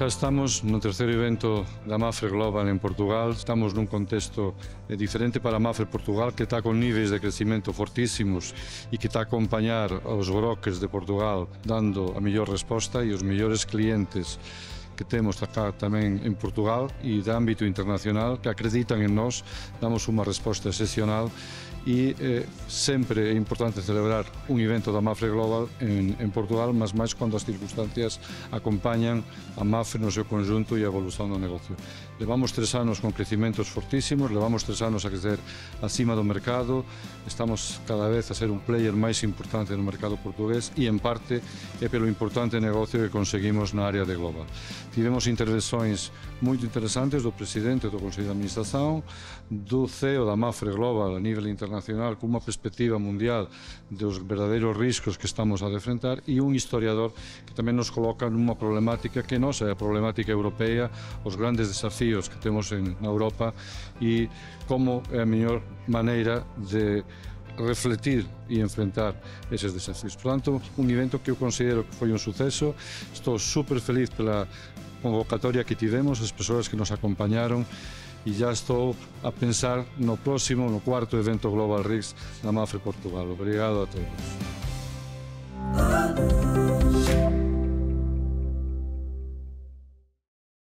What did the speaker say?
Cá estamos no terceiro evento da Mafre Global en Portugal. Estamos nun contexto diferente para a Mafre Portugal, que está con níveis de crecimento fortísimos e que está a acompañar aos broques de Portugal dando a mellor resposta e os mellores clientes que temos acá tamén en Portugal e de ámbito internacional que acreditan en nós, damos unha resposta excepcional e sempre é importante celebrar un evento da Mafre Global en Portugal, mas máis cando as circunstancias acompañan a Mafre no seu conjunto e a evolución do negocio. Levamos 3 anos con crecimentos fortísimos, levamos 3 anos a crecer acima do mercado, estamos cada vez a ser un player máis importante no mercado portugués e en parte é pelo importante negocio que conseguimos na área de Global. Tivemos intervenções moito interesantes do presidente do Consello de Administración, do CEO da Mafre Global a nivel internacional con unha perspectiva mundial dos verdadeiros riscos que estamos a defrentar e un historiador que tamén nos coloca nunha problemática que non é a problemática europea, os grandes desafíos que temos na Europa e como é a mellor maneira de refletir e enfrentar eses desafíos. Por tanto, un evento que eu considero que foi un suceso. Estou super feliz pela convocatoria que tivemos, as persoas que nos acompañaron e já estou a pensar no próximo, no cuarto evento Global RICS da Mafre Portugal. Obrigado a todos.